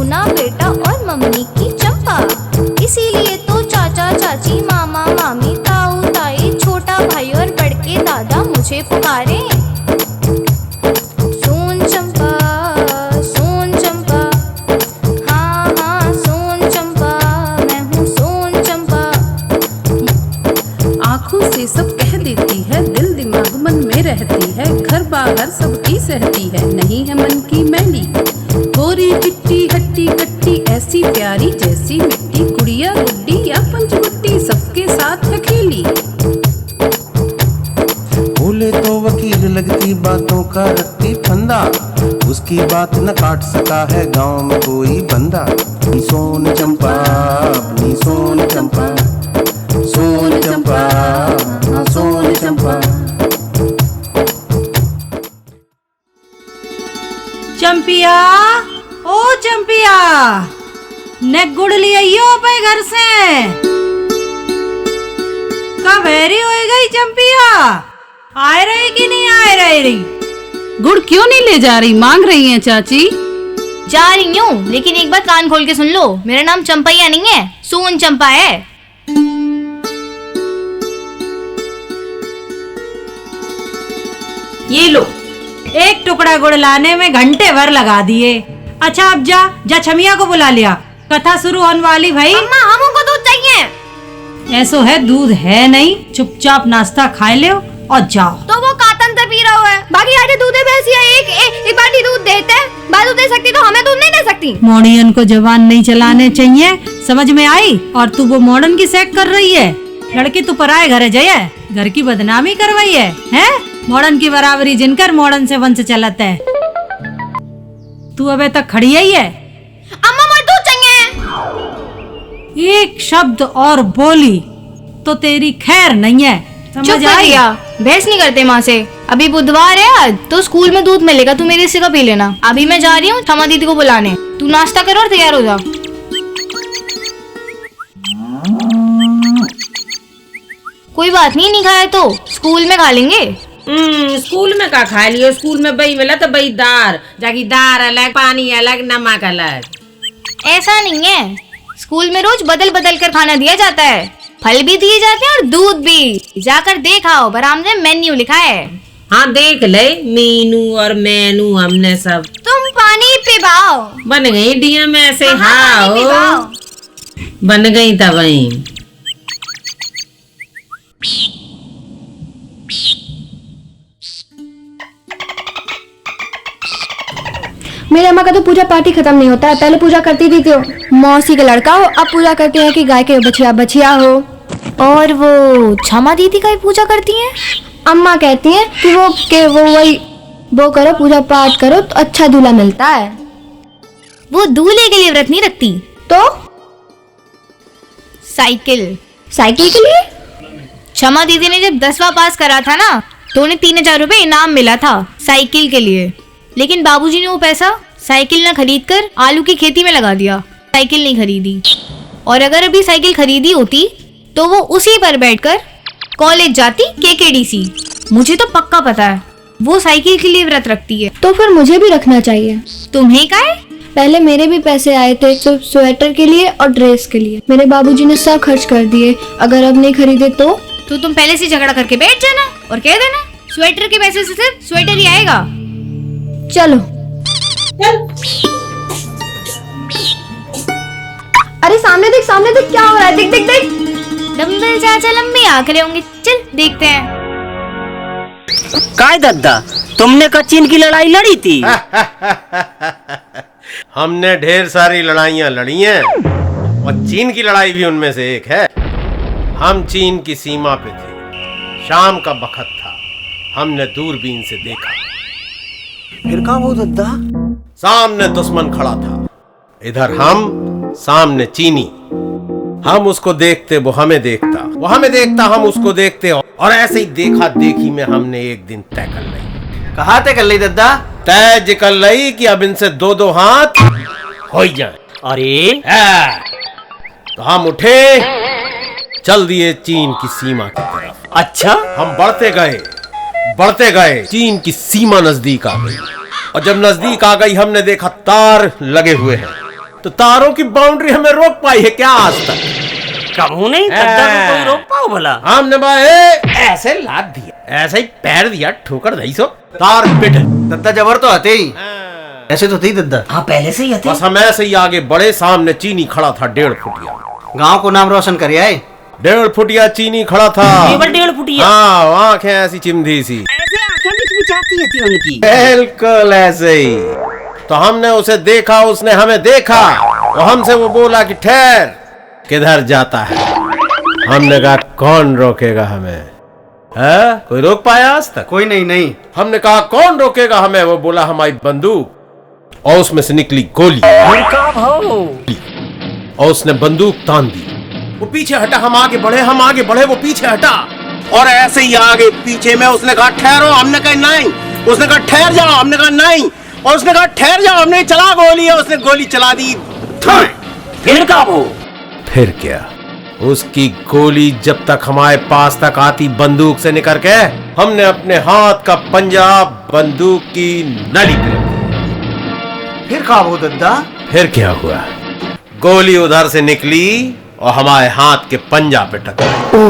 सोना बेटा और मम्मी की चंपा। इसीलिए तो चाचा चाची मामा मामी ताऊ ताई छोटा भाई और बड़के दादा मुझे पुकारे। सोन चंपा हाँ हाँ सोन चंपा, मैं हूँ सोन चंपा। आँखों से सब कह देती है, दिल दिमाग मन में रहती है, घर बाहर सबकी सहती है, नहीं है मन की मैली। गोरी चिट्टी हट्टी कट्टी ऐसी प्यारी जैसी मिट्टी, गुड़िया गुड्डी या पंचगुट्टी सबके साथ है खेली। बोले तो वकील लगती बातों का रखती फंदा, उसकी बात न काट सका है गांव में कोई बंदा। अपनी सोन चंपा अपनी सोन चंपा, सोन चंपा हाँ सोन चंपा। चंपिया ओ चंपिया, ने गुड़ ले आइयो पे घर से। कब हेरी हो गई चंपिया, आए रही कि नहीं आए रही? गुड़ क्यों नहीं ले जा रही, मांग रही हैं चाची। जा रही हूँ, लेकिन एक बात कान खोल के सुन लो, मेरा नाम चंपैया नहीं है, सोन चंपा है। ये लो, एक टुकड़ा गुड़ लाने में घंटे भर लगा दिए। अच्छा अब जा छमिया को बुला लिया, कथा शुरू होने वाली भाई। अम्मा हमको दूध चाहिए। ऐसो है दूध है नहीं, चुपचाप नाश्ता खा ले और जाओ। तो वो कातन से पी रहा है, बाकी आधे दूध है भैंसिया एक बाल्टी दूध देते हैं, बात दे सकती तो हमें दूध नहीं दे सकती। मॉडर्न को जबान नहीं चलाने चाहिए, समझ में आई? और तू वो मॉडर्न की सेक कर रही है, लड़की तू पराए घरे जाए, घर की बदनामी करवाई है, हैं? मॉडर्न की बराबरी जिनकर मॉडर्न से वंश चलत है। तू अबे तक खड़ी ही है। अम्मा मुझे दूध चाहिए। एक शब्द और बोली तो तेरी खैर नहीं है, समझ आई? बहस नहीं करते माँ से। अभी बुधवार है आज, तो स्कूल में दूध मिलेगा, तू मेरे से का पी लेना। अभी मैं जा रही हूँ क्षमा दीदी को बुलाने, तू नाश्ता कर और तैयार हो जा। कोई बात नहीं खाया तो स्कूल में खा लेंगे। स्कूल में का खा लियो, स्कूल में बही मिला तो बही दार, जाकी दार अलग पानी अलग नमक अलग। ऐसा नहीं है, स्कूल में रोज बदल बदल कर खाना दिया जाता है, फल भी दिए जाते हैं और दूध भी। जाकर देखाओ, बरामदे में मेन्यू लिखा है। हाँ देख ले, मीनू और मेनू हमने सब। तुम पानी पिबाओ। बन गई डीएम ऐसे। पानी हाँ पिबाओ। बन गई तब वही। मेरे अम्मा का तो पूजा पाठ ही खत्म नहीं होता है। पहले पूजा करती थी तो मौसी का लड़का हो, अब पूजा करती है कि गाय के बछिया बछिया हो। और वो क्षमा दीदी का ही पूजा करती हैं। अम्मा कहती हैं कि वो वही वो करो, पूजा पाठ करो तो अच्छा दूल्हा मिलता है। वो दूल्हे के लिए व्रत नहीं रखती। तो साइकिल के लिए? क्षमा दीदी ने जब 10वां पास करा था ना, तो उन्हें 3000 रुपए इनाम मिला था साइकिल के लिए। लेकिन बाबूजी ने वो पैसा साइकिल न खरीद कर आलू की खेती में लगा दिया, साइकिल नहीं खरीदी। और अगर अभी साइकिल खरीदी होती तो वो उसी पर बैठकर कॉलेज जाती KKDC। मुझे तो पक्का पता है वो साइकिल के लिए व्रत रखती है। तो फिर मुझे भी रखना चाहिए। तुम्हें का है? पहले मेरे भी पैसे आए थे स्वेटर के लिए और ड्रेस के लिए, मेरे बाबूजी ने सब खर्च कर दिए। अगर अब नहीं खरीदे तो तुम पहले से झगड़ा करके बैठ जाना और कह देना स्वेटर के पैसे से सिर्फ स्वेटर ही आएगा। चलो अरे सामने देख क्या हो रहा है, देख। डम्बल चाचा लंबी आंखें होंगे, चल देखते हैं। काय दद्दा, तुमने का चीन की लड़ाई लड़ी थी? हमने ढेर सारी लड़ाइयाँ लड़ी हैं और चीन की लड़ाई भी उनमें से एक है। हम चीन की सीमा पे थे, शाम का बखत था, हमने दूरबीन से देखा। फिर कहाँ वो दद्दा? सामने दुश्मन खड़ा था, इधर हम, सामने चीनी। हम उसको देखते, वो हमें देखता, वो हमें देखता, हम उसको देखते। और ऐसे ही देखा देखी में हमने एक दिन तय कर ली। कहाँ तय कर ली दद्दा? तय कर ली कि अब इनसे 2-2 हाथ हो जाए। अरे तो हम उठे, चल दिए चीन की सीमा की तरफ। अच्छा, हम बढ़ते गए, चीन की सीमा नजदीक आ गई। और जब नजदीक आ गई, हमने देखा तार लगे हुए हैं। तो तारों की बाउंड्री हमें रोक पाई है क्या आज तक? कबू नहीं दद्दा को कोई रोक पाओ भला। हमने ऐसे लाद दिया, ऐसे ही पैर दिया, ठोकर दई सो तार पिट। दद्दा जबर तो आते ही, ऐसे तो थी दद्दा। हाँ पहले से ही आते। बस हम ऐसे ही आगे बड़े, सामने चीनी खड़ा था 1.5 फुटिया। गांव को नाम रोशन कर आए। 1.5 फुटिया चीनी खड़ा था। केवल 1.5 फुटिया? हाँ, आंखें ऐसी चिमधी सी, ऐसे आंखें मिचमिचाती थी उनकी। बिल्कुल ऐसे ही। तो हमने उसे देखा, उसने हमें देखा, तो हमसे वो बोला कि ठहर, किधर जाता है? हमने कहा कौन रोकेगा हमें? है कोई रोक पाया आज तक? कोई नहीं। हमने कहा कौन रोकेगा हमें? वो बोला हमारी बंदूक, और उसमें से निकली गोली, और उसने बंदूक तान दी। वो पीछे हटा, हम आगे बढ़े, वो पीछे हटा, और ऐसे ही आगे पीछे में उसने कहा ठहरो, हमने कहा नहीं, उसने कहा ठहर जाओ, हमने कहा नहीं, और उसने कहा ठहर जाओ, हमने चला गोली, और उसने गोली चला दी। फिर क्या वो? फिर क्या, उसकी गोली जब तक हमारे पास तक आती बंदूक से निकल के, हमने अपने हाथ का पंजा बंदूक की नली पे रख दिया। फिर क्या वो दद्दा? फिर क्या हुआ, गोली उधर से निकली और हमारे हाथ के पंजा पे टकराई,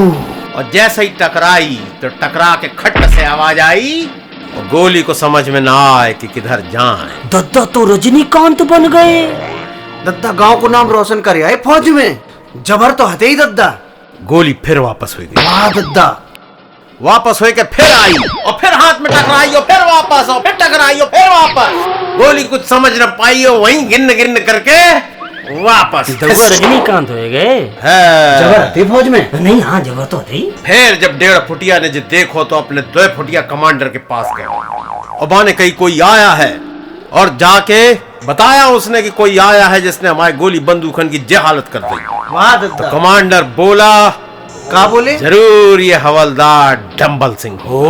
और जैसे ही टकराई तो टकरा के खट से आवाज आई, और गोली को समझ में ना आए कि किधर जाए। दद्दा तो रजनीकांत बन गए। दद्दा गांव को नाम रोशन कर आए फौज में। जबर तो हते ही दद्दा। गोली फिर वापस हो गई। वाह दद्दा। वापस हो के फिर आई, और फिर हाथ में टकराई, और फिर वापस, और फिर टकराई, और फिर वापस। गोली कुछ समझ न पाई, और वहीं गिन करके वापस। रजनीकांत हो गए। जबर हते फौज में? नहीं, हाँ जबर तो हते ही। फिर जब 1.5 फुटिया ने जो देखो तो अपने 2 फुटिया कमांडर के पास गए, और बाने कहीं कोई आया है, और जाके बताया उसने कि कोई आया है जिसने हमारी गोली बंदूकन की जहालत कर दी। वाह दद्दा। तो कमांडर बोला, क्या बोले? जरूर ये हवलदार डंबल सिंह हो,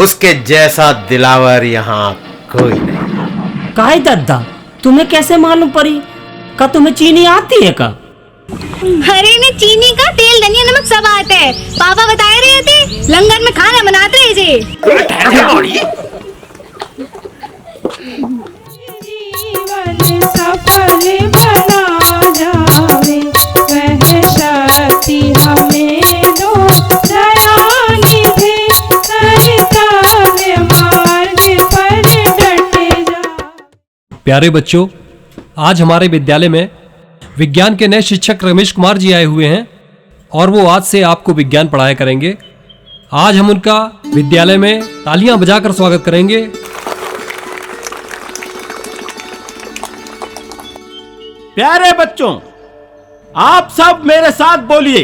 उसके जैसा दिलावर यहाँ कोई नहीं। काहे दद्दा, तुम्हें कैसे मालूम पड़ी? का तुम्हें चीनी आती है का? अरे ने चीनी का तेल, धनिया, नमक सब आता है। पापा बता रहे थे लंगर में खाना बनाते हैं जे। सफल बना जावे वह शक्ति हमें दो, दया निधे करतव्य मार्ग पर डटे जा। प्यारे बच्चों, आज हमारे विद्यालय में विज्ञान के नए शिक्षक रमेश कुमार जी आए हुए हैं, और वो आज से आपको विज्ञान पढ़ाया करेंगे। आज हम उनका विद्यालय में तालियां बजाकर स्वागत करेंगे। प्यारे बच्चों, आप सब मेरे साथ बोलिए,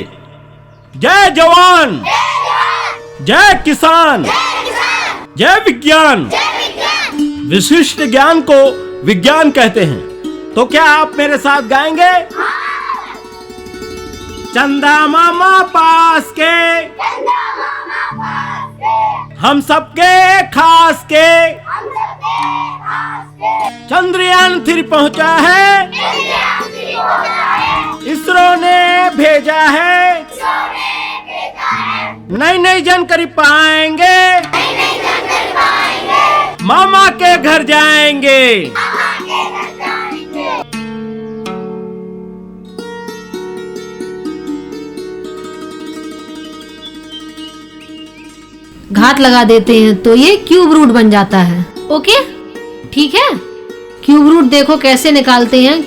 जय जवान, जय किसान, जय विज्ञान। विशिष्ट ज्ञान को विज्ञान कहते हैं। तो क्या आप मेरे साथ गाएंगे? चंदा मामा पास के, हम सबके खास के, चंद्रयान 3 पहुंचा है, इसरो ने भेजा है, नई जानकारी पाएंगे, मामा के घर जाएंगे। घात लगा देते हैं तो ये क्यूब रूट बन जाता है। ओके, ठीक है। क्यूब रूट देखो कैसे निकालते हैं।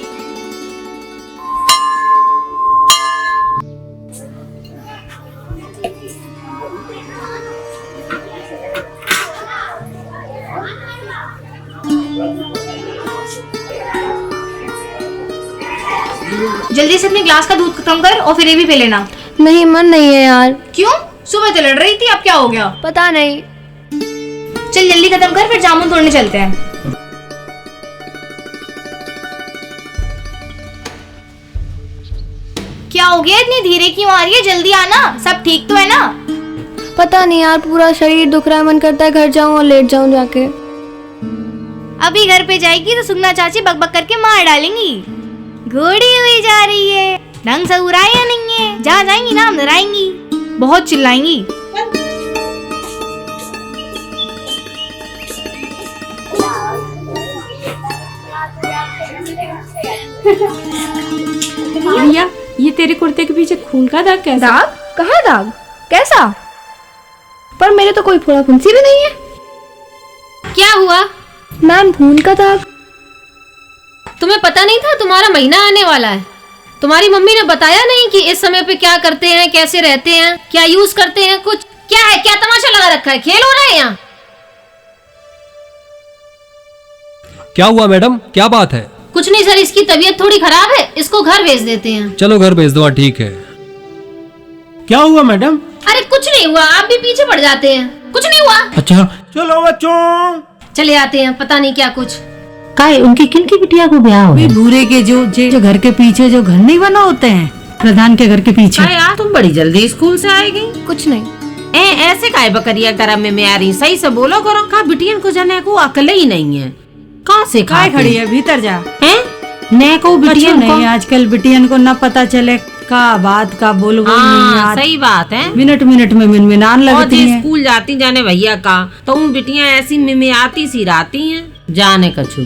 जल्दी से अपने ग्लास का दूध खत्म कर और फिर ये भी पी लेना। नहीं, मन नहीं है यार। क्यों? सुबह तो लड़ रही थी, अब क्या हो गया? पता नहीं। चल जल्दी खत्म कर, फिर जामुन तोड़ने चलते हैं। क्या हो गया, इतनी धीरे क्यों आ रही है? जल्दी आना, सब ठीक तो है ना? पता नहीं यार, पूरा शरीर दुख रहा है। मन करता है घर जाऊं और लेट जाऊं जाके। अभी घर पे जाएगी तो सुगना चाची बकबक करके मार डालेंगी। घोड़ी हुई जा रही है, ढंग से उड़ाया नहीं है, जहाँ जाएंगी ना हम डराएंगी, बहुत चिल्लाएंगी। भैया ये तेरे कुर्ते के पीछे खून का दाग कैसा? दाग? कहाँ दाग? कैसा? पर मेरे तो कोई फोड़ा फुंसी भी नहीं है। क्या हुआ? मैम, खून का दाग। तुम्हें पता नहीं था तुम्हारा महीना आने वाला है? तुम्हारी मम्मी ने बताया नहीं कि इस समय पे क्या करते हैं, कैसे रहते हैं, क्या यूज करते हैं? कुछ क्या है? क्या तमाशा लगा रखा है? खेल हो रहा है यहाँ? क्या हुआ मैडम, क्या बात है? कुछ नहीं सर, इसकी तबीयत थोड़ी खराब है, इसको घर भेज देते हैं। चलो घर भेज दो। हाँ ठीक है। क्या हुआ मैडम? अरे कुछ नहीं हुआ, आप भी पीछे पड़ जाते हैं। कुछ नहीं हुआ। अच्छा चलो बच्चों चले आते हैं, पता नहीं क्या कुछ। काय उनकी किन की बिटिया को ब्याह हो? भूरे के जो घर के पीछे जो घर नहीं बना होते हैं, प्रधान के घर के पीछे। यार तुम बड़ी जल्दी स्कूल से आएगी। कुछ नहीं। ऐसे काय बकरिया गरम में आ रही? सही से बोलो करो। का बिटियन को जाने को अकल ही नहीं है। कहाँ से काय खड़ी है? भीतर जा। हैं? ने को बिटियन को नहीं, आजकल बिटियन को ना पता चले का बात का बोल वो नहीं यार। सही बात है। मिनट मिनट में मिनमिनान लगती है। स्कूल जाती जाने भैया का तो उन बिटियां ऐसी मिमियाती सी रहती हैं, जाने कछु।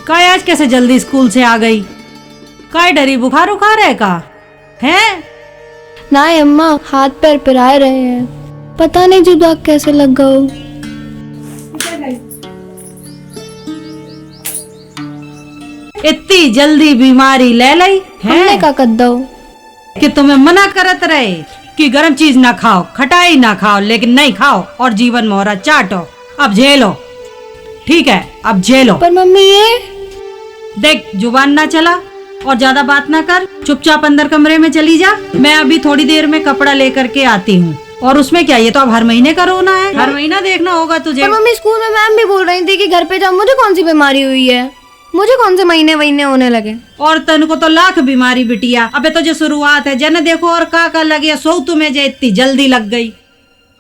काय आज कैसे जल्दी स्कूल से आ गई? काय डरी? बुखार उखार है का? हैं? ना अम्मा, हाथ पैर पिराए रहे हैं, पता नहीं जो दाग कैसे लग गया हो। इतनी जल्दी बीमारी ले ली हमने का कर दो कि तुम्हें मना करत रहे कि गर्म चीज ना खाओ, खटाई ना खाओ, लेकिन नहीं खाओ और जीवन मोहरा चाटो। अब झेलो, ठीक है? अब झेलो। पर मम्मी ये देख, जुबान ना चला और ज्यादा बात ना कर, चुपचाप अंदर कमरे में चली जा। मैं अभी थोड़ी देर में कपड़ा लेकर के आती हूँ। और उसमें क्या, ये तो अब हर महीने का रोना है, हर महीना देखना होगा तुझे। पर मम्मी, स्कूल में मैम भी बोल रही थी कि घर पे जाओ। मुझे कौन सी बीमारी हुई है? मुझे कौन से महीने होने लगे? और तन को तो लाख बीमारी बिटिया, अबे तो जो शुरुआत है जन देखो। और का लगे सो तुम्हें जे इतनी जल्दी लग गई।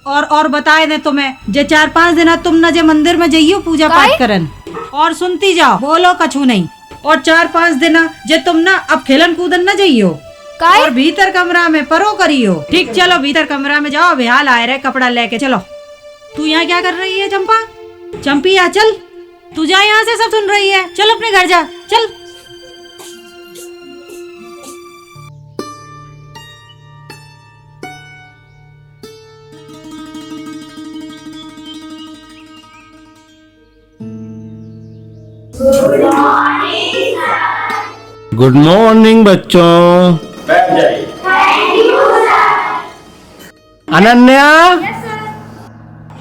और बताए दे तुम्हें जे 4-5 दिन तुम न जे मंदिर में जाइयो पूजा पाठ करन, और सुनती जाओ, बोलो कछु नहीं। और 4-5 दिन जे तुम ना अब खेलन कूदन न जाइयो, और भीतर कमरा में परो करियो। ठीक, चलो भीतर कमरा में जाओ, बिहाल आए रहे कपड़ा लेके। चलो। तू यहाँ क्या कर रही है चंपा? चंपिया चल, तू जा, यहाँ से सब सुन रही है। चल अपने घर जा, चल। गुड मॉर्निंग बच्चों। अनन्या,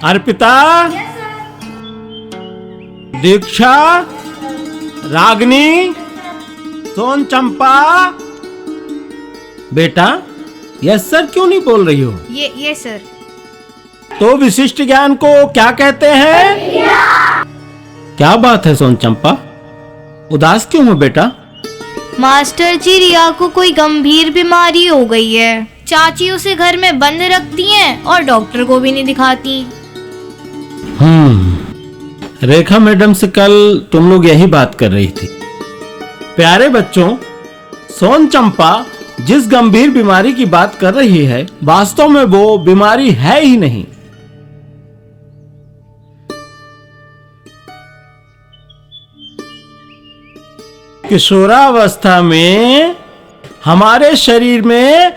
अर्पिता, दीक्षा, रागनी, सोन चंपा। बेटा, यस सर क्यों नहीं बोल रही हो? ये सर। तो विशिष्ट ज्ञान को क्या कहते हैं? क्या बात है सोन चंपा, उदास क्यों हो बेटा? मास्टर जी, रिया को कोई गंभीर बीमारी हो गई है। चाची उसे घर में बंद रखती हैं और डॉक्टर को भी नहीं दिखाती। रेखा मैडम से कल तुम लोग यही बात कर रही थी। प्यारे बच्चों, सोन चंपा जिस गंभीर बीमारी की बात कर रही है, वास्तव में वो बीमारी है ही नहीं। किशोरावस्था में हमारे शरीर में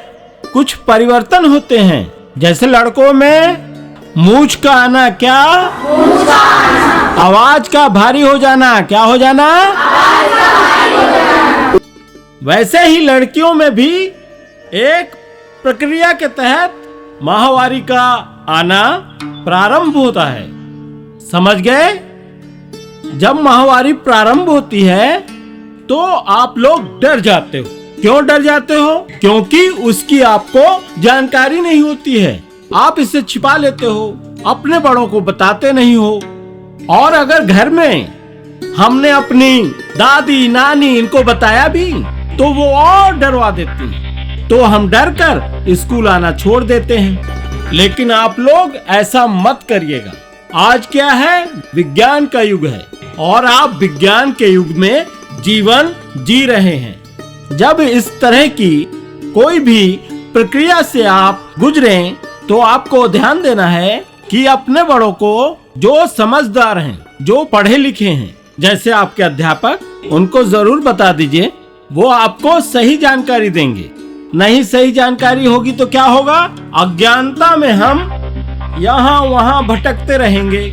कुछ परिवर्तन होते हैं। जैसे लड़कों में मूंछ का आना, क्या? आवाज का भारी हो जाना, क्या हो जाना? वैसे ही लड़कियों में भी एक प्रक्रिया के तहत माहवारी का आना प्रारंभ होता है। समझ गए? जब माहवारी प्रारंभ होती है तो आप लोग डर जाते हो। क्यों डर जाते हो? क्योंकि उसकी आपको जानकारी नहीं होती है। आप इसे छिपा लेते हो, अपने बड़ों को बताते नहीं हो। और अगर घर में हमने अपनी दादी नानी इनको बताया भी तो वो और डरवा देती हैं। तो हम डर कर स्कूल आना छोड़ देते हैं। लेकिन आप लोग ऐसा मत करिएगा। आज क्या है? विज्ञान का युग है और आप विज्ञान के युग में जीवन जी रहे हैं। जब इस तरह की कोई भी प्रक्रिया से आप गुजरें तो आपको ध्यान देना है कि अपने बड़ों को, जो समझदार हैं, जो पढ़े लिखे हैं, जैसे आपके अध्यापक, उनको जरूर बता दीजिए। वो आपको सही जानकारी देंगे। नहीं सही जानकारी होगी तो क्या होगा? अज्ञानता में हम यहाँ वहाँ भटकते रहेंगे।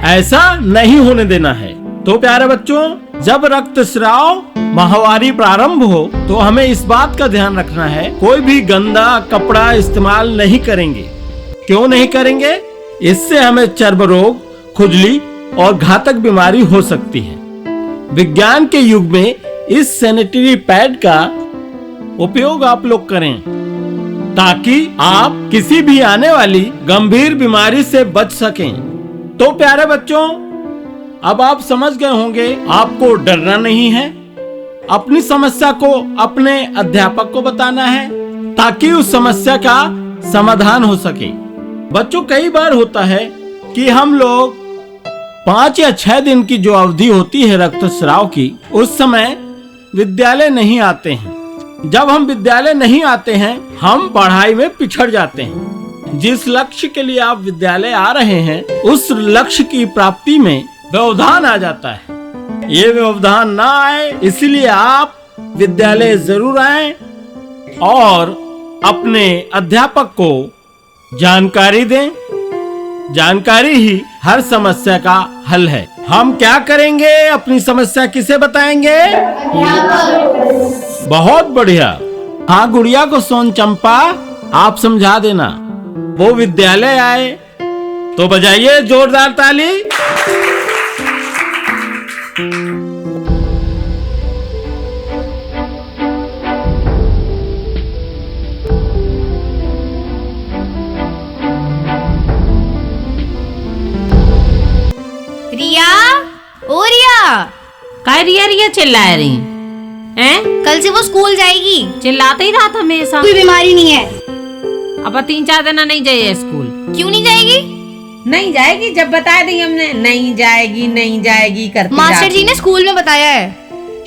ऐसा नहीं होने देना है। तो प्यारे बच्चों, जब रक्तस्राव माहवारी प्रारंभ हो तो हमें इस बात का ध्यान रखना है, कोई भी गंदा कपड़ा इस्तेमाल नहीं करेंगे। क्यों नहीं करेंगे? इससे हमें चर्म रोग, खुजली और घातक बीमारी हो सकती है। विज्ञान के युग में इस सैनिटरी पैड का उपयोग आप लोग करें ताकि आप किसी भी आने वाली गंभीर बीमारी से बच सकें। तो प्यारे बच्चों, अब आप समझ गए होंगे, आपको डरना नहीं है। अपनी समस्या को अपने अध्यापक को बताना है ताकि उस समस्या का समाधान हो सके। बच्चों, कई बार होता है कि हम लोग 5 या 6 दिन की जो अवधि होती है रक्तस्राव की, उस समय विद्यालय नहीं आते हैं। जब हम विद्यालय नहीं आते हैं, हम पढ़ाई में पिछड़ जाते हैं। जिस लक्ष्य के लिए आप विद्यालय आ रहे हैं, उस लक्ष्य की प्राप्ति में व्यवधान आ जाता है। ये व्यवधान ना आए, इसलिए आप विद्यालय जरूर आएं और अपने अध्यापक को जानकारी दें। जानकारी ही हर समस्या का हल है। हम क्या करेंगे? अपनी समस्या किसे बताएंगे? बहुत बढ़िया। हाँ गुड़िया को सोन चंपा आप समझा देना। वो विद्यालय आए तो बजाइए जोरदार ताली। रिया, ओ रिया, काय रिया रिया चिल्ला रही हैं? कल से वो स्कूल जाएगी। चिल्लाते ही रहा था हमेशा। कोई बीमारी नहीं है। अब 3-4 दिन नहीं जाइए स्कूल। क्यों नहीं जाएगी? नहीं जाएगी, जब बता दी हमने नहीं जाएगी नहीं जाएगी करती। मास्टर जी ने स्कूल में बताया है,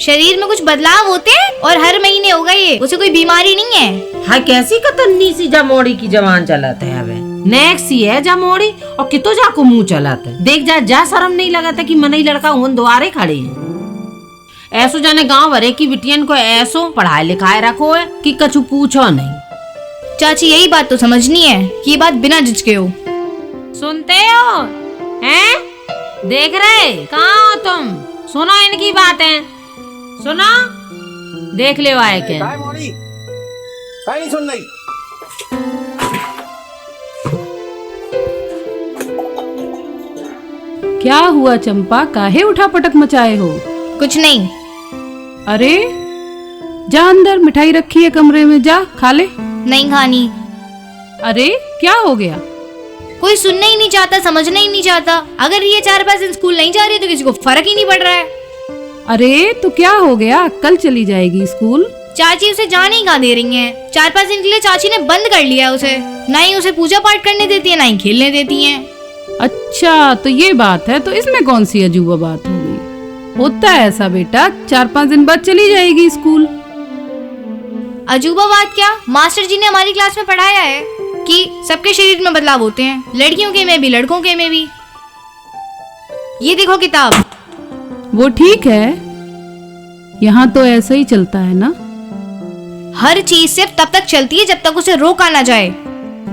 शरीर में कुछ बदलाव होते हैं और हर महीने होगा ये, उसे कोई बीमारी नहीं है। हाँ, कैसी कतन्नी सी जमोड़ी की जवान चलाते है। अब नेक्स्ट ही है जमोड़ी और कितो जाको मुंह चलाते। देख जा शर्म नहीं लगाता कि मनई लड़का उन द्वारे खड़े हैं। ऐसो जाने गांव भरे की बिटियन को ऐसो पढ़ाई लिखाए रखो है कि कछु पूछो नहीं। चाची, यही बात तो समझनी है कि ये बात बिना झिझके हो। सुनते हो? हैं? देख रहे कहाँ हो तुम? सुनो इनकी बातें, सुनो। देख ले आए के नहीं सुन रही। क्या हुआ चंपा, काहे उठा पटक मचाए हो? कुछ नहीं। अरे जा अंदर, मिठाई रखी है कमरे में, जा खा ले। नहीं खानी। अरे क्या हो गया? कोई सुनना ही नहीं चाहता, समझना ही नहीं चाहता। अगर ये 4-5 दिन स्कूल नहीं जा रही तो किसी को फर्क ही नहीं पड़ रहा है। अरे तो क्या हो गया? कल चली जाएगी स्कूल। चाची उसे जाने ही कहाँ दे रही हैं। 4-5 दिन के लिए चाची ने बंद कर लिया उसे। ना ही उसे पूजा पाठ करने देती है, ना ही खेलने देती है। अच्छा तो ये बात है, तो इसमें कौन सी अजूबा बात हो गई? होता है ऐसा बेटा, 4-5 दिन बाद चली जाएगी स्कूल। अजूबा बात क्या, मास्टर जी ने हमारी क्लास में पढ़ाया है कि सबके शरीर में बदलाव होते हैं, लड़कियों के में भी लड़कों के में भी। ये देखो किताब। वो ठीक है, यहाँ तो ऐसा ही चलता है ना। हर चीज सिर्फ तब तक चलती है जब तक उसे रोका ना जाए।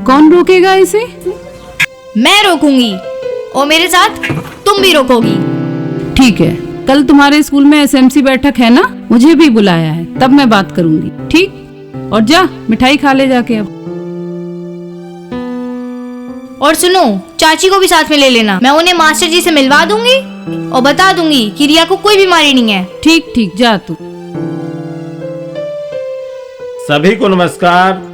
कौन रोकेगा इसे? मैं रोकूंगी और मेरे साथ तुम भी रोकोगी। ठीक है, कल तुम्हारे स्कूल में एसएमसी बैठक है ना, मुझे भी बुलाया है, तब मैं बात करूंगी। ठीक? और जा मिठाई खा ले जाके अब। और सुनो, चाची को भी साथ में ले लेना। मैं उन्हें मास्टर जी से मिलवा दूंगी और बता दूंगी कि रिया को कोई बीमारी नहीं है। ठीक ठीक, जा तू। सभी को नमस्कार।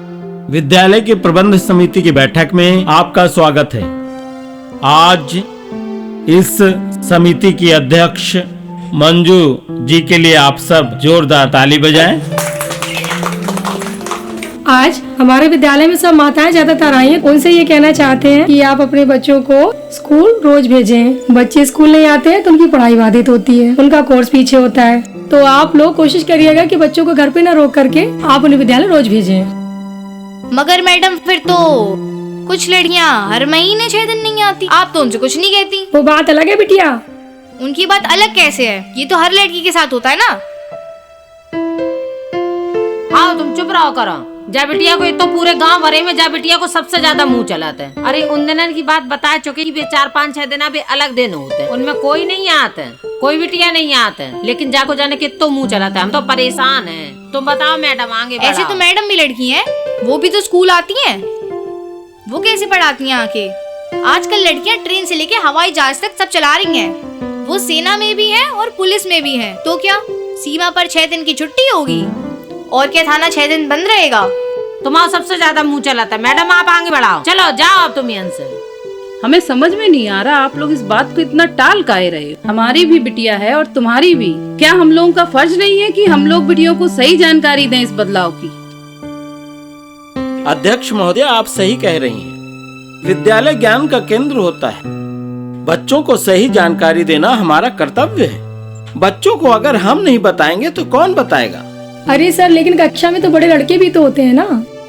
विद्यालय की प्रबंध समिति की बैठक में आपका स्वागत है। आज इस समिति की अध्यक्ष मंजू जी के लिए आप सब जोरदार ताली बजाएं। आज हमारे विद्यालय में सब माताएं ज्यादातर आई हैं। उनसे ये कहना चाहते हैं कि आप अपने बच्चों को स्कूल रोज भेजें। बच्चे स्कूल नहीं आते हैं तो उनकी पढ़ाई बाधित होती है, उनका कोर्स पीछे होता है। तो आप लोग कोशिश करिएगा कि बच्चों को घर पे ना रोक करके आप उन्हें विद्यालय रोज भेजें। मगर मैडम फिर तो कुछ लड़कियां हर महीने 6 दिन नहीं आती, आप तो उनसे कुछ नहीं कहती। वो बात अलग है बिटिया। उनकी बात अलग कैसे है? ये तो हर लड़की के साथ होता है ना। आओ तुम चुप रहो करो। जा बिटिया को, तो पूरे गांव भरे में जा बिटिया को सबसे ज्यादा मुंह चलाते हैं। अरे उन दिनों की बात बता चुके कि 4-5-6 दिन भी अलग दिन होते हैं, उनमें कोई नहीं आते, कोई बिटिया नहीं आते, लेकिन जाको जाने कितो मुंह चलाते हैं। हम तो परेशान हैं। तुम बताओ मैडम आगे ऐसे तो मैडम भी लड़की हैं, वो भी तो स्कूल आती हैं। वो कैसे पढ़ाती हैं आके? आजकल लड़कियां ट्रेन से लेके हवाई जहाज तक सब चला रही हैं। वो सेना में भी है और पुलिस में भी है। तो क्या सीमा पर 6 दिन की छुट्टी होगी? और क्या थाना 6 दिन बंद रहेगा? तुम्हारा सबसे ज्यादा मुंह चलाता है। मैडम आप आगे बढ़ाओ, चलो जाओ अब तुम यहाँ से। हमें समझ में नहीं आ रहा आप लोग इस बात को इतना टाल काहे रहे हो। हमारी भी बिटिया है और तुम्हारी भी। क्या हम लोगों का फर्ज नहीं है कि हम लोग बिटियों को सही जानकारी दें इस बदलाव की? अध्यक्ष महोदय, आप सही कह रही हैं। विद्यालय ज्ञान का केंद्र होता है। बच्चों को सही जानकारी देना हमारा कर्तव्य है। बच्चों को अगर हम नहीं बताएंगे तो कौन बताएगा? अरे सर, लेकिन कक्षा में तो बड़े लड़के भी तो होते हैं ना,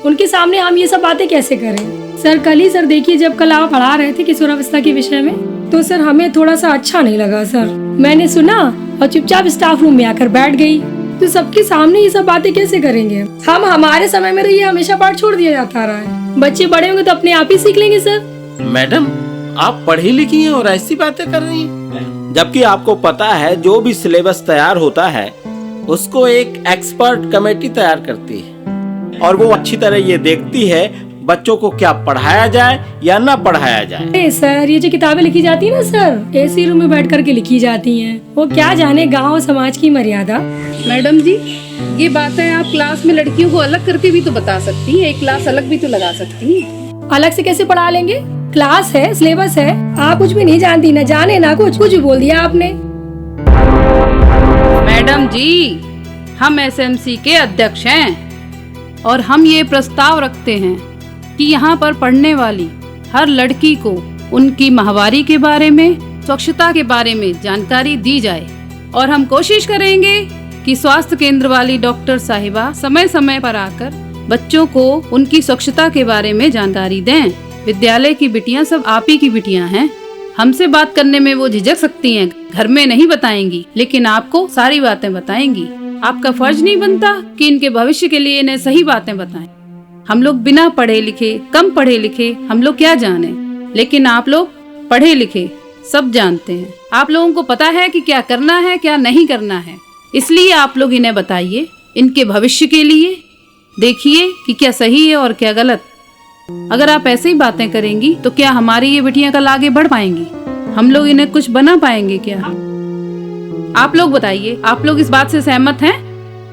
उनके सामने हम ये सब बातें कैसे करें? सर कल ही सर देखिए, जब कल आप पढ़ा रहे थे किशोरावस्था के विषय में, तो सर हमें थोड़ा सा अच्छा नहीं लगा। सर मैंने सुना और चुपचाप स्टाफ रूम में आकर बैठ गई। तो सबके सामने ये सब बातें कैसे करेंगे? हम हमारे समय में ये हमेशा पाठ छोड़ दिया जाता रहा है। बच्चे बड़े होंगे तो अपने आप ही सीख लेंगे। सर मैडम, आप पढ़ी लिखी हैं और ऐसी बातें कर रही हैं, जबकि आपको पता है जो भी सिलेबस तैयार होता है उसको एक एक्सपर्ट कमेटी तैयार करती है और वो अच्छी तरह ये देखती है बच्चों को क्या पढ़ाया जाए या ना पढ़ाया जाए। सर ये जो किताबें लिखी जाती है ना सर, एसी रूम में बैठ करके लिखी जाती हैं। वो क्या जाने गांव और समाज की मर्यादा। मैडम जी, ये बातें आप क्लास में लड़कियों को अलग करके भी तो बता सकती हैं, एक क्लास अलग भी तो लगा सकती हैं। अलग से कैसे पढ़ा लेंगे? क्लास है, सिलेबस है। आप कुछ भी नहीं जानती, ना जाने ना कुछ भी बोल दिया आपने। मैडम जी, हम एसएमसी के अध्यक्ष हैं और हम ये प्रस्ताव रखते हैं कि यहाँ पर पढ़ने वाली हर लड़की को उनकी माहवारी के बारे में, स्वच्छता के बारे में जानकारी दी जाए और हम कोशिश करेंगे कि स्वास्थ्य केंद्र वाली डॉक्टर साहिबा समय समय पर आकर बच्चों को उनकी स्वच्छता के बारे में जानकारी दें। विद्यालय की बिटियां सब आप ही की बिटियां हैं। हमसे बात करने में वो झिझक सकती हैं, घर में नहीं बताएंगी, लेकिन आपको सारी बातें बताएंगी। आपका फर्ज नहीं बनता कि इनके भविष्य के लिए इन्हें सही बातें बताएं। हम लोग बिना पढ़े लिखे, कम पढ़े लिखे, हम लोग क्या जाने, लेकिन आप लोग पढ़े लिखे सब जानते हैं। आप लोगों को पता है कि क्या करना है क्या नहीं करना है, इसलिए आप लोग इन्हें बताइए। इनके भविष्य के लिए देखिए कि क्या सही है और क्या गलत। अगर आप ऐसे ही बातें करेंगी तो क्या हमारी ये बेटियां कल आगे बढ़ पाएंगी? हम लोग इन्हें कुछ बना पाएंगे क्या? आप लोग बताइए, आप लोग इस बात से सहमत हैं?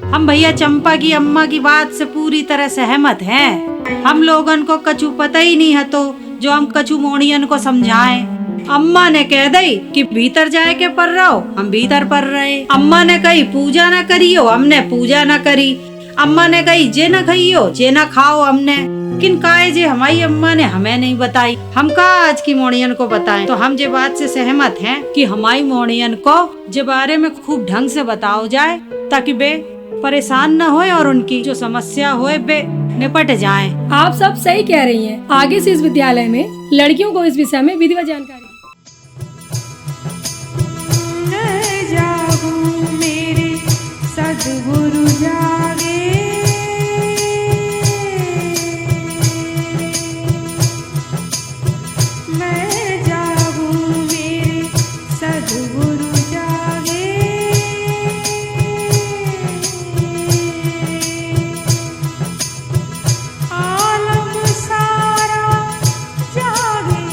हम भैया चंपा की अम्मा की बात से पूरी तरह सहमत हैं। हम लोगन को कछु पता ही नहीं है तो जो हम कछु मोड़ियन को समझाएं। अम्मा ने कह दई कि भीतर जाए के पढ़ रहो, हम भीतर पढ़ रहे। अम्मा ने कही पूजा न करियो, हमने पूजा न करी। अम्मा ने कही जे न खाइयो, जे न खाओ हमने। किन काहे जे हमारी अम्मा ने हमें नहीं बताई, हम कहा आज की मोड़ियन को बताएं। तो हम जे बात से सहमत हैं कि हमारी मोड़ियन को जे बारे में खूब ढंग से बताओ जाए ताकि बे परेशान न होए और उनकी जो समस्या होए बे निपट जाए। आप सब सही कह रही हैं। आगे से इस विद्यालय में लड़कियों को इस विषय में विधिवत जानकारी। मेरे सद्गुरु जागे, मैं जागूं मेरे सद्गुरु जागे। आलम सारा जागे,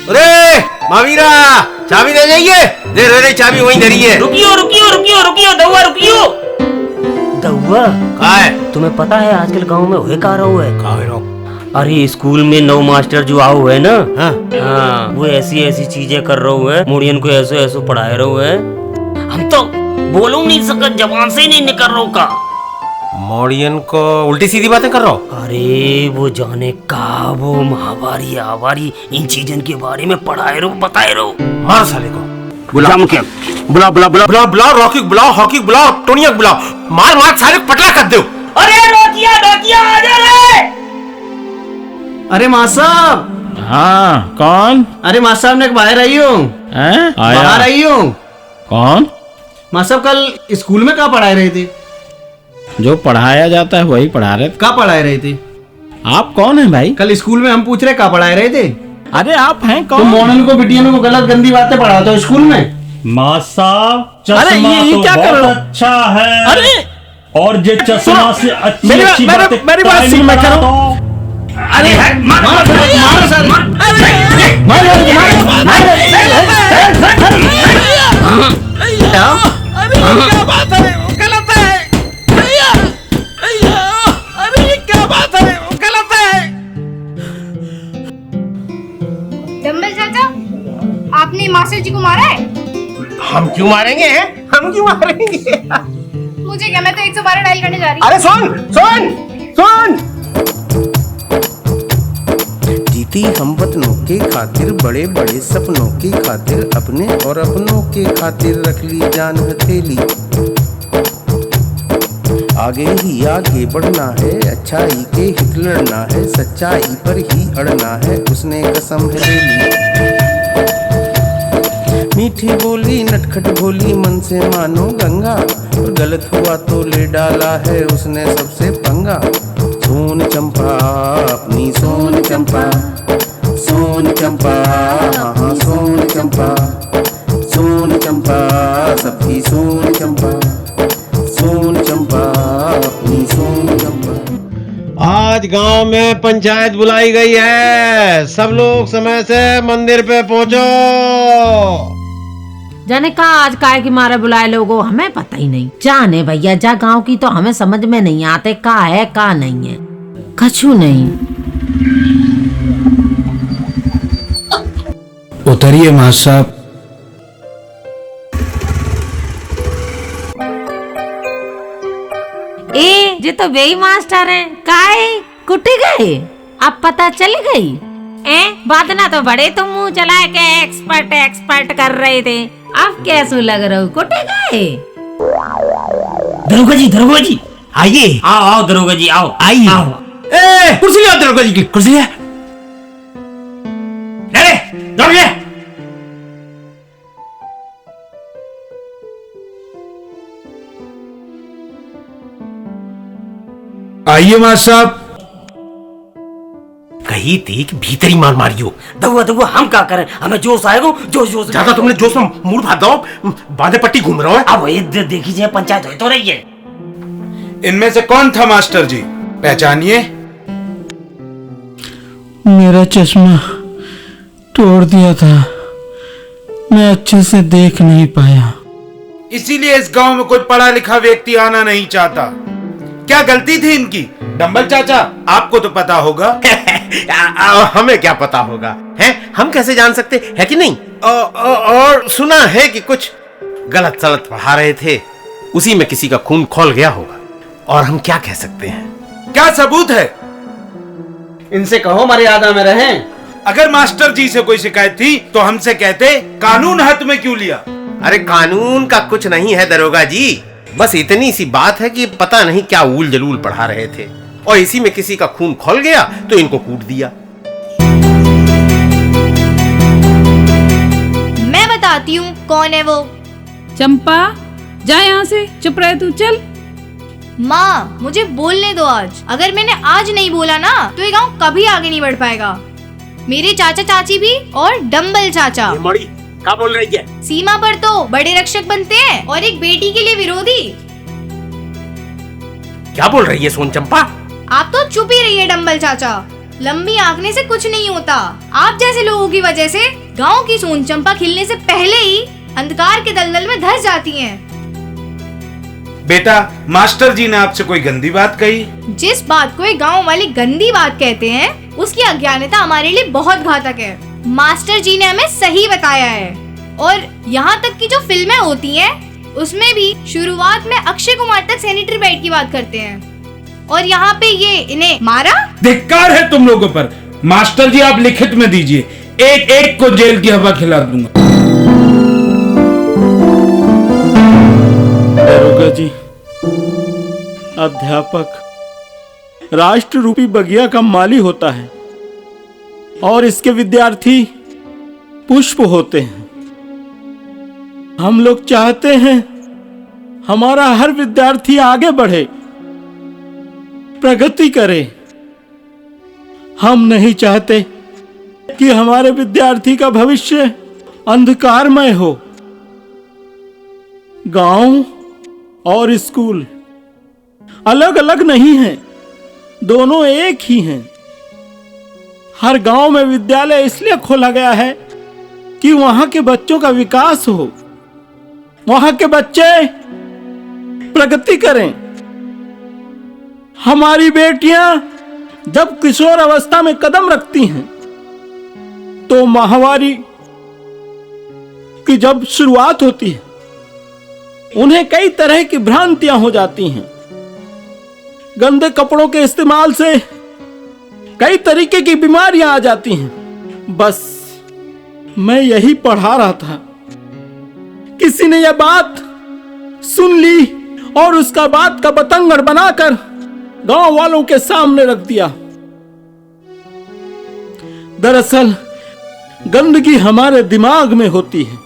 अरे मावीरा, चाबी दे जाइए। दे रे चाबी वहीं धरी है। रुकियो रुकियो रुकियो रुकियो दउआ रुकियो। दउआ कहाँ है? तुम्हें पता है आजकल गांव में हुए का रहो है? कहाँ है? अरे स्कूल में नौ मास्टर जो आओ है ना, हाँ, वो ऐसी ऐसी चीजें कर रहे है, मुड़ियन को ऐसो ऐसो पढ़ाए रहे है। हम तो बोलू नहीं सकत, जबान से नहीं निकल रहा का। मौड़ियन को उल्टी सीधी बातें कर रहा हो? अरे वो जाने का वो महावारी आवारी इन चीजन के बारे में पढ़ाए रहो बताए रहो। मार साले को। बुला मुझे, बुला बुला बुला बुला बुला रॉकी बुलाओ, हॉकी बुलाओ, टोनियक बुलाओ, मार मार साले पटला कर दो। अरे रोकिया रोकिया आ जा रे। अरे माँ साहब। हाँ कौन? अरे माँ साहब ने बाहर आई हूँ। बाहर आई हूँ। कौन? माँ साहब कल स्कूल में क्या पढ़ाए रहे थे? जो पढ़ाया जाता है वही पढ़ा रहे। क्या पढ़ाए रहे थे? आप कौन है भाई? कल स्कूल में हम पूछ रहे क्या पढ़ाए रहे थे? अरे आप हैं कौन? तुम मोनन को बिटिया को गलत गंदी बातें पढ़ाते हो स्कूल में? माँ साहब अरे ये तो क्या कर रहे हो? अच्छा है। अरे और जे चश्मा से अच्छी अच्छी मेरी बात सुन, मैं कह रहा हूँ। अरे क्या बात है? गलत है। अरे ये क्या बात है? गलत है। डंबल चाचा, आपने मास्टर जी को मारा है? हम क्यों मारेंगे? हम क्यों मारेंगे? मुझे क्या, मैं तो 112 डायल करने जा रही हूँ। अरे सुन सुन सुन। जीती हम वतनों के खातिर, बड़े बड़े सपनों की खातिर, अपने और अपनों के खातिर रख ली जान हथेली। आगे ही आगे बढ़ना है, अच्छाई के हित लड़ना है, सच्चाई पर ही अड़ना है, उसने कसम है ले ली। मीठी बोली नटखट भोली, मन से मानो गंगा, और गलत हुआ तो ले डाला है उसने सबसे पंगा। सोन चंपा अपनी सोन चंपा, सोन चंपा हाँ सोन चंपा, सोन चंपा सबकी सोन चंपा, सोन चंपा अपनी सोन चंपा। आज गांव में पंचायत बुलाई गई है, सब लोग समय से मंदिर पे पहुंचो। जाने का आज काय की मारे बुलाए लोगो, हमें पता ही नहीं। जाने भैया जा गांव की तो हमें समझ में नहीं आते का है का नहीं है, कछु नहीं। उतरिए माँ साहब। ए जे तो वही मास्टर हैं, काय कुटी गए? अब पता चल गई? बात ना तो बड़े तुम मुंह चला के एक्सपर्ट एक्सपर्ट कर रहे थे, अब कैसे लग रहा हो? कुटे गए? दरोगा जी आइए। आओ आओ दरोगा जी आओ, आइए। ए कुर्सी ले आओ दरोगा जी की कुर्सी ले। अरे दौड़ गया। आइए माँ साहब। कही थी कि भीतरी मार मारियो। दहुआ हम क्या करें? हमें जोश आएगा, जोश ज्यादा तुमने जोश में मूड भाग दो, बांधे पट्टी घूम रहा है। अब ये देखिए पंचायत हो तो रही है। इनमें से कौन था मास्टर जी, पहचानिए। मेरा चश्मा तोड़ दिया था, मैं अच्छे से देख नहीं पाया। इसीलिए इस गांव में कोई पढ़ा लिखा व्यक्ति आना नहीं चाहता। क्या गलती थी इनकी? डंबल चाचा आपको तो पता होगा। हमें क्या पता होगा, हैं? हम कैसे जान सकते है कि नहीं? और सुना है कि कुछ गलत सलत पढ़ा रहे थे, उसी में किसी का खून खौल गया होगा, और हम क्या कह सकते हैं? क्या सबूत है? इनसे कहो मर्यादा में रहें। अगर मास्टर जी से कोई शिकायत थी तो हमसे कहते, कानून हाथ में क्यों लिया? अरे कानून का कुछ नहीं है दरोगा जी, बस इतनी सी बात है कि पता नहीं क्या ऊल जलूल पढ़ा रहे थे, और इसी में किसी का खून खौल गया तो इनको कूट दिया। मैं बताती हूँ कौन है वो। चंपा जा यहाँ से, चुप रहे तू, चल। माँ मुझे बोलने दो आज, अगर मैंने आज नहीं बोला ना तो ये गांव कभी आगे नहीं बढ़ पाएगा। मेरे चाचा चाची भी और डंबल चाचा क्या बोल रही है? सीमा पर तो बड़े रक्षक बनते हैं और एक बेटी के लिए विरोधी। क्या बोल रही है सोन चंपा? आप तो चुप ही रहिए डंबल चाचा, लंबी आंकने से कुछ नहीं होता। आप जैसे लोगों की वजह से गांव की सोन चंपा खिलने से पहले ही अंधकार के दलदल में धंस जाती हैं। बेटा, मास्टर जी ने आपसे कोई गंदी बात कही? जिस बात को एक गांव वाले गंदी बात कहते हैं, उसकी अज्ञानता हमारे लिए बहुत घातक है। मास्टर जी ने हमें सही बताया है, और यहाँ तक कि जो फिल्में होती हैं उसमें भी शुरुआत में अक्षय कुमार तक सैनिटरी पैड की बात करते हैं। और यहाँ पे ये इन्हें मारा। धिक्कार है तुम लोगों पर। मास्टर जी आप लिखित में दीजिए, एक एक को जेल की हवा खिला दूंगा। दरोगा जी, अध्यापक राष्ट्र रूपी बगिया का माली होता है और इसके विद्यार्थी पुष्प होते हैं। हम लोग चाहते हैं हमारा हर विद्यार्थी आगे बढ़े, प्रगति करे। हम नहीं चाहते कि हमारे विद्यार्थी का भविष्य अंधकारमय हो। गांव और स्कूल अलग अलग नहीं हैं, दोनों एक ही हैं। हर गांव में विद्यालय इसलिए खोला गया है कि वहां के बच्चों का विकास हो, वहां के बच्चे प्रगति करें। हमारी बेटियां जब किशोर अवस्था में कदम रखती हैं तो माहवारी की जब शुरुआत होती है उन्हें कई तरह की भ्रांतियां हो जाती हैं। गंदे कपड़ों के इस्तेमाल से कई तरीके की बीमारियां आ जाती हैं। बस मैं यही पढ़ा रहा था, किसी ने यह बात सुन ली और उसका बात का बतंगड़ बनाकर गांव वालों के सामने रख दिया। दरअसल गंदगी हमारे दिमाग में होती है,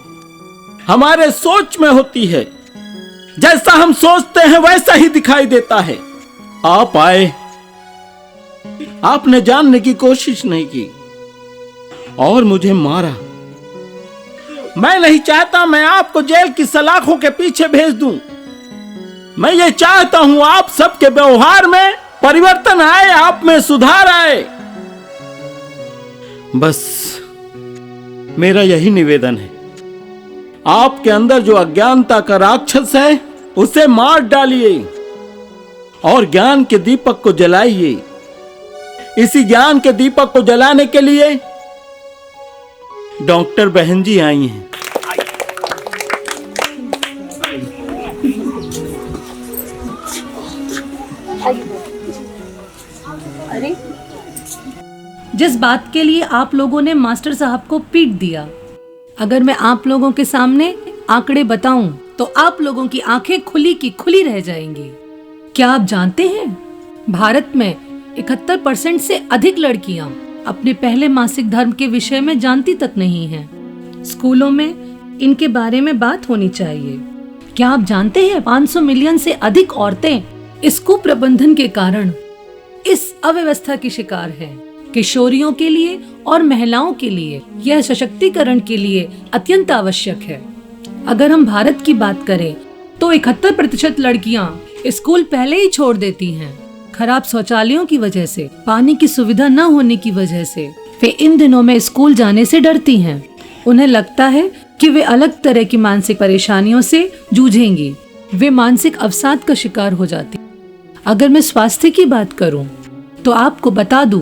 हमारे सोच में होती है। जैसा हम सोचते हैं वैसा ही दिखाई देता है। आप आए, आपने जानने की कोशिश नहीं की और मुझे मारा। मैं नहीं चाहता मैं आपको जेल की सलाखों के पीछे भेज दूं। मैं ये चाहता हूं आप सबके व्यवहार में परिवर्तन आए, आप में सुधार आए। बस मेरा यही निवेदन है, आपके अंदर जो अज्ञानता का राक्षस है उसे मार डालिए और ज्ञान के दीपक को जलाइए। इसी ज्ञान के दीपक को जलाने के लिए डॉक्टर बहन जी आई हैं। अरे जिस बात के लिए आप लोगों ने मास्टर साहब को पीट दिया, अगर मैं आप लोगों के सामने आंकड़े बताऊं तो आप लोगों की आंखें खुली की खुली रह जाएंगी। क्या आप जानते हैं भारत में 71% से अधिक लड़कियां अपने पहले मासिक धर्म के विषय में जानती तक नहीं हैं। स्कूलों में इनके बारे में बात होनी चाहिए। क्या आप जानते हैं 500 मिलियन से अधिक औरतें इस कुप्रबंधन के कारण इस अव्यवस्था की शिकार हैं। किशोरियों के लिए और महिलाओं के लिए यह सशक्तिकरण के लिए अत्यंत आवश्यक है। अगर हम भारत की बात करें तो 71% लड़कियां स्कूल पहले ही छोड़ देती हैं। खराब शौचालयों की वजह से, पानी की सुविधा न होने की वजह से वे इन दिनों में स्कूल जाने से डरती हैं। उन्हें लगता है कि वे अलग तरह की मानसिक परेशानियों से जूझेंगी। वे मानसिक अवसाद का शिकार हो जाती। अगर मैं स्वास्थ्य की बात करूं तो आपको बता दूं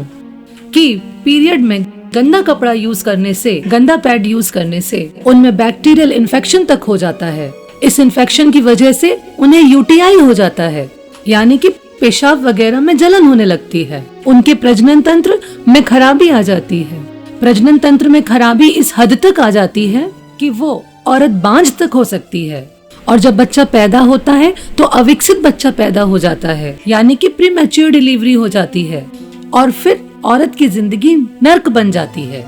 कि पीरियड में गंदा कपड़ा यूज करने से, गंदा पैड यूज करने से उनमें बैक्टीरियल इन्फेक्शन तक हो जाता है। इस इन्फेक्शन की वजह से उन्हें यूटीआई हो जाता है, यानी कि पेशाब वगैरह में जलन होने लगती है। उनके प्रजनन तंत्र में खराबी आ जाती है। प्रजनन तंत्र में खराबी इस हद तक आ जाती है कि वो औरत बांझ तक हो सकती है। और जब बच्चा पैदा होता है तो अविकसित बच्चा पैदा हो जाता है, यानी कि प्रीमैच्योर डिलीवरी हो जाती है और फिर औरत की जिंदगी नर्क बन जाती है।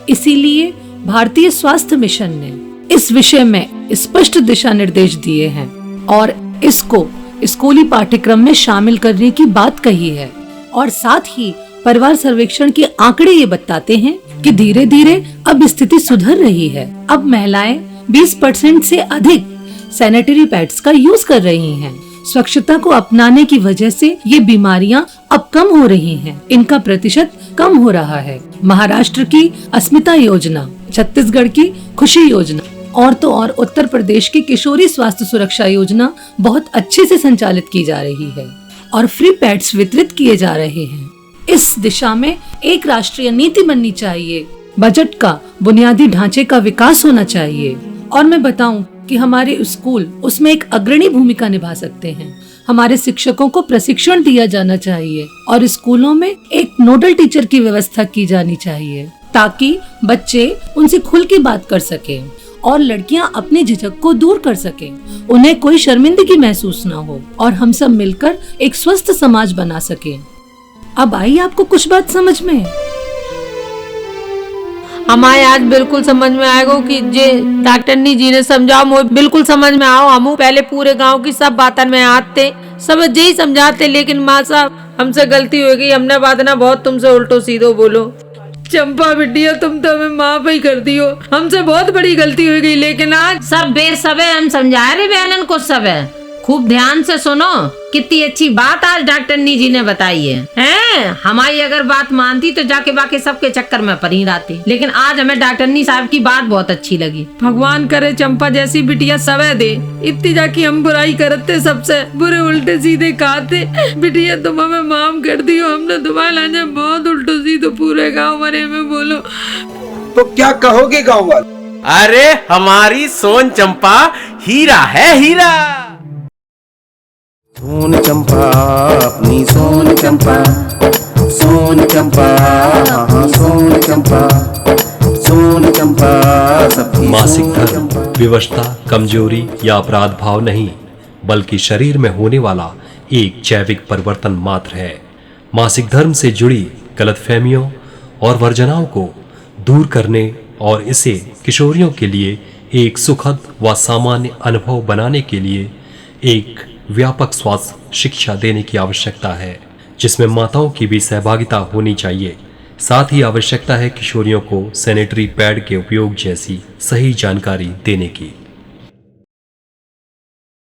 इसीलिए भारतीय स्वास्थ्य मिशन ने इस विषय में स्पष्ट दिशा निर्देश दिए हैं और इसको स्कूली पाठ्यक्रम में शामिल करने की बात कही है। और साथ ही परिवार सर्वेक्षण के आंकड़े ये बताते हैं कि धीरे धीरे अब स्थिति सुधर रही है। अब महिलाएं 20% से अधिक सैनिटरी पैड्स का यूज कर रही हैं। स्वच्छता को अपनाने की वजह से ये बीमारियां अब कम हो रही हैं। इनका प्रतिशत कम हो रहा है। महाराष्ट्र की अस्मिता योजना, छत्तीसगढ़ की खुशी योजना और तो और उत्तर प्रदेश की किशोरी स्वास्थ्य सुरक्षा योजना बहुत अच्छे से संचालित की जा रही है और फ्री पैड्स वितरित किए जा रहे हैं। इस दिशा में एक राष्ट्रीय नीति बननी चाहिए। बजट का बुनियादी ढांचे का विकास होना चाहिए और मैं बताऊं कि हमारे स्कूल उसमें एक अग्रणी भूमिका निभा सकते हैं। हमारे शिक्षकों को प्रशिक्षण दिया जाना चाहिए और स्कूलों में एक नोडल टीचर की व्यवस्था की जानी चाहिए ताकि बच्चे उनसे खुल के बात कर सके और लड़कियां अपने झिझक को दूर कर सके, उन्हें कोई शर्मिंदगी महसूस ना हो और हम सब मिलकर एक स्वस्थ समाज बना सके। अब आई आपको कुछ बात समझ में? हमारे आज बिल्कुल समझ में आएगा कि जे डॉक्टरनी जी ने समझाओ मोए बिल्कुल समझ में आओ। हम पहले पूरे गांव की सब बातन में आते सब यही समझाते, लेकिन माँ साहब हमसे गलती हो गई, हमने बात ना बहुत तुमसे उल्टो सीधो बोलो। चंपा बिटिया तुम तो हमें माफ ही कर दियो, हमसे बहुत बड़ी गलती हो गई, लेकिन आज सब बेर सब है, हम समझा रहे बहनन को सब है। खूब ध्यान से सुनो, कितनी अच्छी बात आज डॉक्टरनी जी ने बताई है। हमारी अगर बात मानती तो जाके बाकी सबके चक्कर में पड़ी रहती, लेकिन आज हमें डॉक्टरनी साहब की बात बहुत अच्छी लगी। भगवान करे चंपा जैसी बिटिया सवै दे। इतनी जाके हम बुराई करते, सबसे बुरे उल्टे सीधे कहते। बिटिया तुम हमें माफ कर दियो, हमने तुम्हारे लाने बहुत उल्टो सीधे पूरे गाँव भरे में बोलो। तो क्या कहोगे गाँव वाले? अरे हमारी सोन चंपा हीरा है, हीरा। सोन चंपा अपनी सोन चंपा, सोन चंपा हाँ सोन चंपा, सोन चंपा सबकी मासिक सोन धर्म चंपा। विवशता, कमजोरी या अपराध भाव नहीं, बल्कि शरीर में होने वाला एक जैविक परिवर्तन मात्र है। मासिक धर्म से जुड़ी गलतफहमियों और वर्जनाओं को दूर करने और इसे किशोरियों के लिए एक सुखद व सामान्य अनुभव बनाने के लिए एक व्यापक स्वास्थ्य शिक्षा देने की आवश्यकता है, जिसमें माताओं की भी सहभागिता होनी चाहिए। साथ ही आवश्यकता है किशोरियों को सैनिटरी पैड के उपयोग जैसी सही जानकारी देने की।